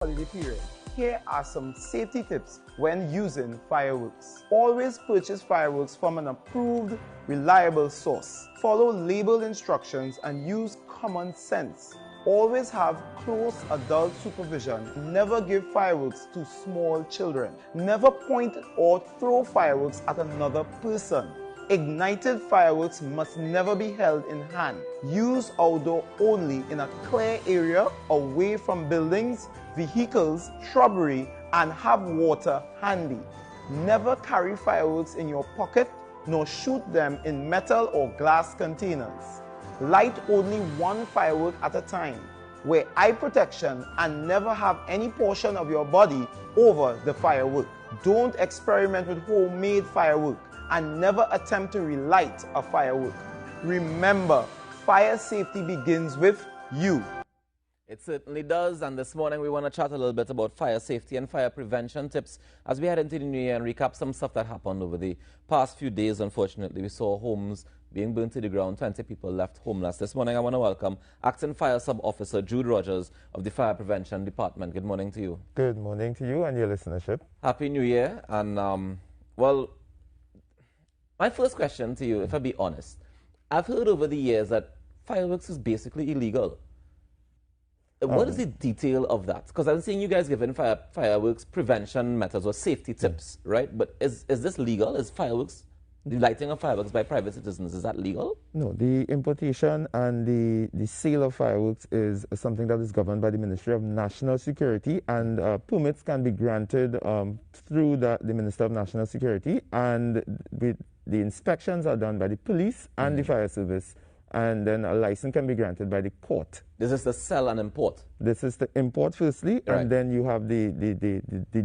holiday period. Here are some safety tips when using fireworks. Always purchase fireworks from an approved, reliable source. Follow label instructions and use common sense. Always have close adult supervision. Never give fireworks to small children. Never point or throw fireworks at another person. Ignited fireworks must never be held in hand. Use outdoor only in a clear area away from buildings, vehicles, shrubbery, and have water handy. Never carry fireworks in your pocket nor shoot them in metal or glass containers. Light only one firework at a time. Wear eye protection and never have any portion of your body over the firework. Don't experiment with homemade firework and never attempt to relight a firework. Remember, fire safety begins with you. It certainly does, and this morning we want to chat a little bit about fire safety and fire prevention tips as we head into the new year and recap some stuff that happened over the past few days. Unfortunately, we saw homes being burnt to the ground, 20 people left homeless. This morning I want to welcome Acting Fire Sub-Officer Jude Rogers of the Fire Prevention Department. Good morning to you. Good morning to you and your listenership. Happy New Year, and well, my first question to you, if I be honest, I've heard over the years that fireworks is basically illegal. What is the detail of that? Because I'm seeing you guys giving fireworks prevention methods or safety tips, right? But is this legal? Is fireworks, the lighting of fireworks by private citizens, is that legal? No, the importation and the sale of fireworks is something that is governed by the Ministry of National Security, and permits can be granted through the Minister of National Security, and the inspections are done by the police and the fire service, and then a license can be granted by the court. This is the sell and import? This is the import firstly, right. And then you have the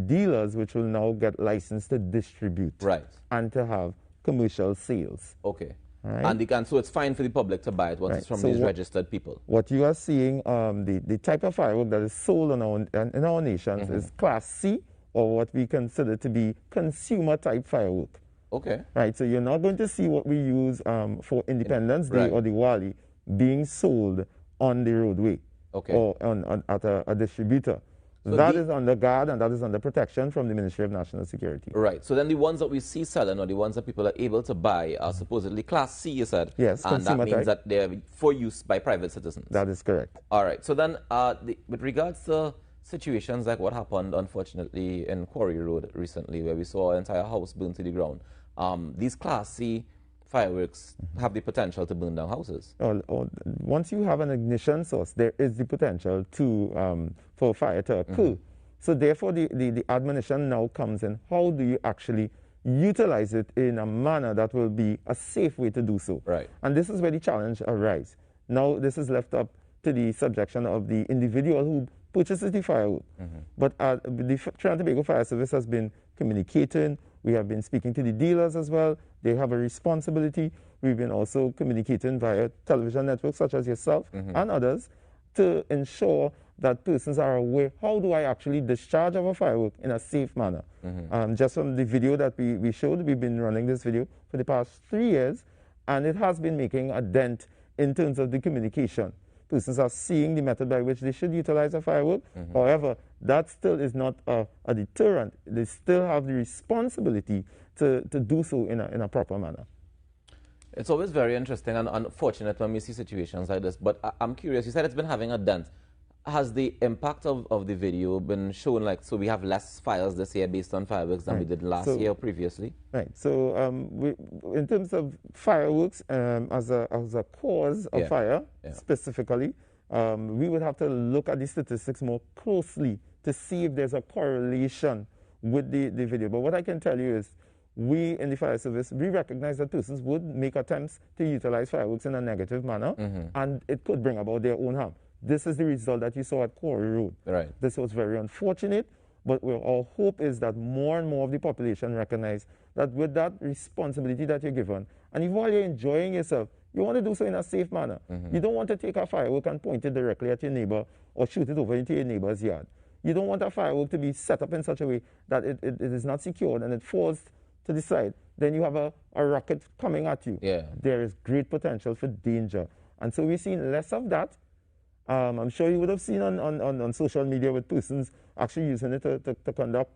dealers which will now get licensed to distribute, right, and to have commercial sales. Okay. Right. And so it's fine for the public to buy it once it's from these registered people. What you are seeing, the type of firework that is sold in our nations is Class C, or what we consider to be consumer type firework. Okay. Right, so you're not going to see what we use for Independence Day or Diwali being sold on the roadway, or at a distributor. So that is under guard and that is under protection from the Ministry of National Security. Right, so then the ones that we see selling or the ones that people are able to buy are supposedly Class C, you said? Yes, and that means that they're for use by private citizens. That is correct. All right, so then with regards to situations like what happened, unfortunately, in Quarry Road recently, where we saw an entire house burned to the ground, these Class C fireworks have the potential to burn down houses. Once you have an ignition source, there is the potential for fire to occur. So therefore, the admonition now comes in, how do you actually utilize it in a manner that will be a safe way to do so? Right. And this is where the challenge arises. Now, this is left up to the subjection of the individual who purchases the firework. But the Trinidad and Tobago Fire Service has been communicating. We have been speaking to the dealers as well. They have a responsibility. We've been also communicating via television networks such as yourself and others to ensure that persons are aware, how do I actually discharge of a firework in a safe manner? Just from the video that we showed, we've been running this video for the past 3 years, and it has been making a dent in terms of the communication. Persons are seeing the method by which they should utilize a firework. However, that still is not a deterrent. They still have the responsibility to do so in a proper manner. It's always very interesting and unfortunate when we see situations like this, but I'm curious, you said it's been having a dent. Has the impact of the video been shown, like, so we have less fires this year based on fireworks than we did last year or previously? Right. So in terms of fireworks as a cause of fire, specifically, we would have to look at the statistics more closely to see if there's a correlation with the video. But what I can tell you is, we in the fire service, we recognize that persons would make attempts to utilize fireworks in a negative manner, and it could bring about their own harm. This is the result that you saw at Quarry Road. Right. This was very unfortunate, but our hope is that more and more of the population recognize that with that responsibility that you're given, and even while you're enjoying yourself, you want to do so in a safe manner. You don't want to take a firework and point it directly at your neighbor or shoot it over into your neighbor's yard. You don't want a firework to be set up in such a way that it is not secured and it falls to the side. Then you have a rocket coming at you. Yeah. There is great potential for danger. And so we're seeing less of that. I'm sure you would have seen on social media with persons actually using it to conduct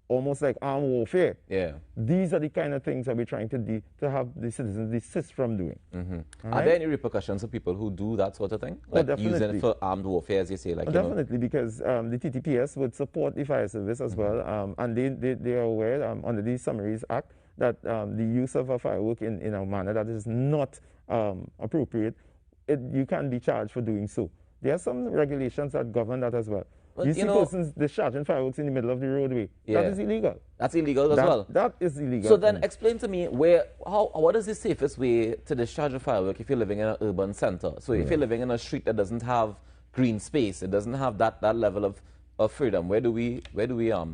almost like armed warfare. Yeah. These are the kind of things that we're trying to have the citizens desist from doing. Are there any repercussions for people who do that sort of thing? Like using it for armed warfare, as you say? Like, Definitely, because the TTPS would support the fire service as well, and they are aware under the Summaries Act that the use of a firework in a manner that is not appropriate, you can be charged for doing so. There are some regulations that govern that as well. But, you see persons discharging fireworks in the middle of the roadway. Yeah. That is illegal. That's illegal as well? That is illegal. So then explain to me what is the safest way to discharge a firework if you're living in an urban center? So if you're living in a street that doesn't have green space, it doesn't have that level of freedom, where do we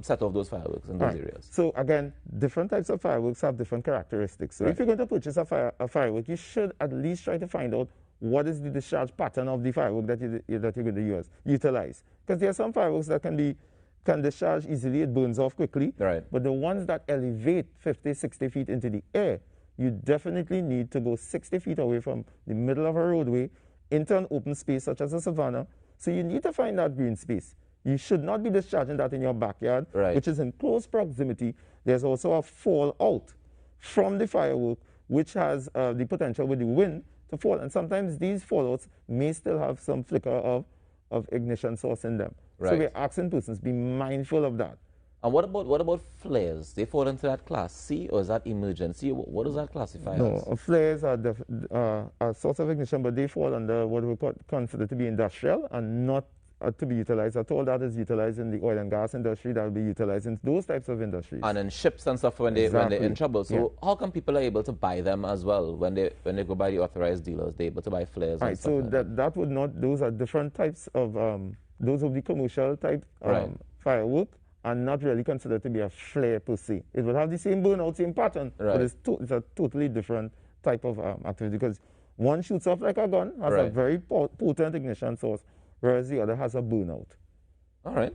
set off those fireworks in those areas? So again, different types of fireworks have different characteristics. So if you're going to purchase a firework, you should at least try to find out what is the discharge pattern of the firework that you're going to utilize. Because there are some fireworks that can discharge easily, it burns off quickly. Right. But the ones that elevate 50, 60 feet into the air, you definitely need to go 60 feet away from the middle of a roadway into an open space such as a savanna. So you need to find that green space. You should not be discharging that in your backyard, which is in close proximity. There's also a fallout from the firework, which has the potential with the wind to fall. And sometimes these fallouts may still have some flicker of ignition source in them. So we're asking persons be mindful of that. And what about flares? They fall into that class C, or is that emergency? What does that classify as? No, flares are a source of ignition, but they fall under what we consider to be industrial and not to be utilized at all. That is utilized in the oil and gas industry. That will be utilized in those types of industries. And in ships and stuff when they're in trouble. So how come people are able to buy them as well when they go by the authorized dealers? They're able to buy flares. Right. So that would not. Those are different types of those of the commercial type firework are not really considered to be a flare per se. It will have the same burnout, same pattern, but it's a totally different type of activity, because one shoots off like a gun, has a very potent ignition source, whereas the other has a burnout. All right.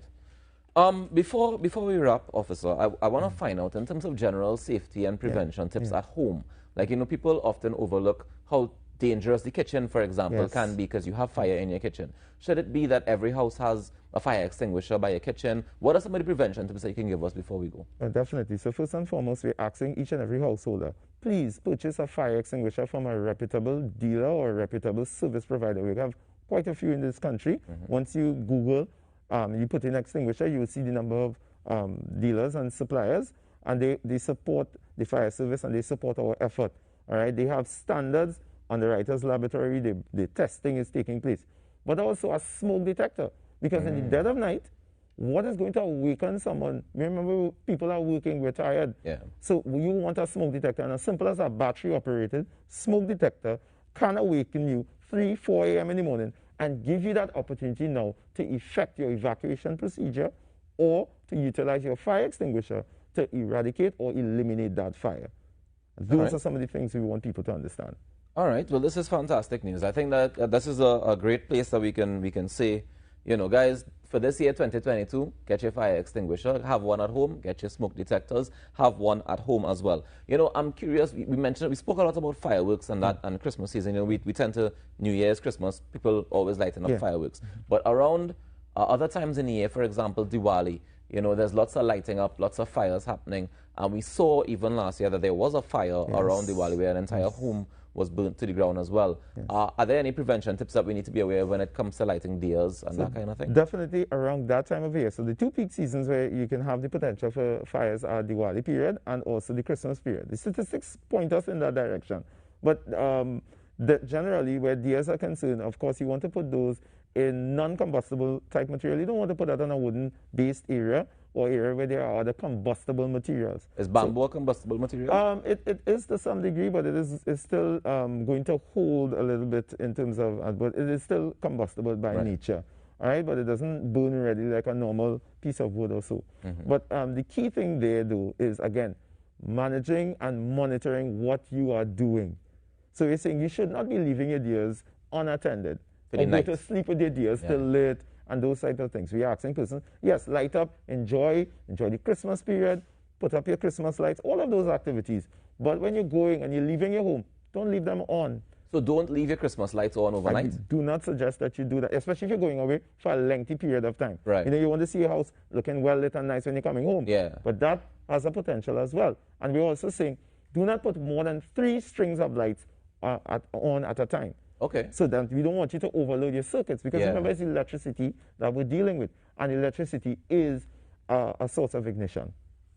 Before we wrap, officer, I want to find out in terms of general safety and prevention tips at home. Like, people often overlook how dangerous the kitchen, for example, can be because you have fire in your kitchen. Should it be that every house has a fire extinguisher by your kitchen? What are some of the prevention tips that you can give us before we go? Definitely. So first and foremost, we're asking each and every householder, please purchase a fire extinguisher from a reputable dealer or a reputable service provider. We have quite a few in this country. Once you Google, you put in extinguisher, you will see the number of dealers and suppliers, and they support the fire service and they support our effort. All right, they have standards on the Writers Laboratory. The testing is taking place, but also a smoke detector, because in the dead of night, what is going to awaken someone? Remember, people are working, we're tired. So you want a smoke detector, and as simple as a battery-operated smoke detector can awaken you 3, 4 a.m. in the morning and give you that opportunity now to effect your evacuation procedure or to utilize your fire extinguisher to eradicate or eliminate that fire. Those are some of the things we want people to understand. All right. Well, this is fantastic news. I think that this is a great place that we can say, guys, for this year, 2022, get your fire extinguisher, have one at home, get your smoke detectors, have one at home as well. I'm curious, we spoke a lot about fireworks and that and Christmas season. We tend to, New Year's, Christmas, people always lighting up fireworks. But around other times in the year, for example, Diwali, there's lots of lighting up, lots of fires happening. And we saw even last year that there was a fire around Diwali where an entire home was burnt to the ground as well. Are there any prevention tips that we need to be aware of when it comes to lighting deers and that kind of thing? Definitely around that time of year. So the two peak seasons where you can have the potential for fires are Diwali period and also the Christmas period. The statistics point us in that direction. But generally, where deers are concerned, of course, you want to put those in non-combustible type material. You don't want to put that on a wooden-based area or area where there are other combustible materials. Is bamboo a combustible material? It is to some degree, but it's still going to hold a little bit in terms of, but it is still combustible by nature. All right, but it doesn't burn readily like a normal piece of wood or so. But the key thing there, though, is, again, managing and monitoring what you are doing. So you're saying you should not be leaving your deers unattended. Or go to sleep with your deers till late, and those type of things. We are asking persons, yes, light up, enjoy the Christmas period, put up your Christmas lights, all of those activities. But when you're going and you're leaving your home, don't leave them on. So don't leave your Christmas lights on overnight. I do not suggest that you do that, especially if you're going away for a lengthy period of time. Right. You know, you want to see your house looking well lit and nice when you're coming home. Yeah. But that has a potential as well. And we're also saying, do not put more than 3 strings of lights on at a time. Okay. So that we don't want you to overload your circuits, because Yeah. remember, it's electricity that we're dealing with. And electricity is a source of ignition.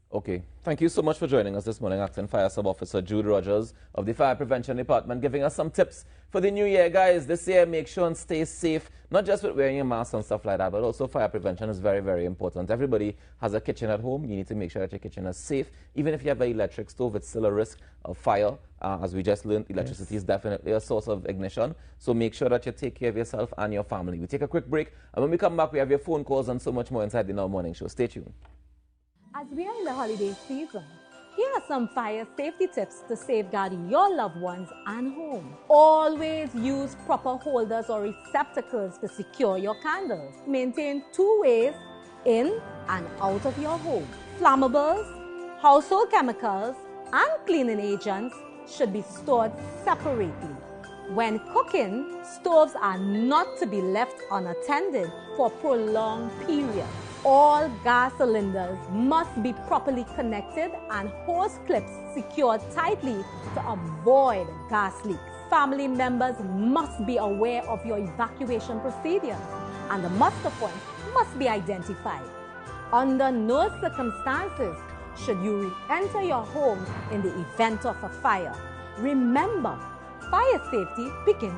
Okay. Thank you so much for joining us this morning, Acting Fire Sub-Officer Jude Rogers of the Fire Prevention Department, giving us some tips for the new year. Guys, this year, make sure and stay safe, not just with wearing your mask and stuff like that, but also fire prevention is very, very important. Everybody has a kitchen at home. You need to make sure that your kitchen is safe. Even if you have an electric stove, it's still a risk of fire. As we just learned, electricity is definitely a source of ignition. So make sure that you take care of yourself and your family. We take a quick break, and when we come back, we have your phone calls and so much more inside the Now Morning Show. Stay tuned. As we are in the holiday season, here are some fire safety tips to safeguard your loved ones and home. Always use proper holders or receptacles to secure your candles. Maintain 2 ways in and out of your home. Flammables, household chemicals, and cleaning agents should be stored separately. When cooking, stoves are not to be left unattended for prolonged periods. All gas cylinders must be properly connected and hose clips secured tightly to avoid gas leaks. Family members must be aware of your evacuation procedures, and the muster point must be identified. Under no circumstances should you re-enter your home in the event of a fire. Remember, fire safety begins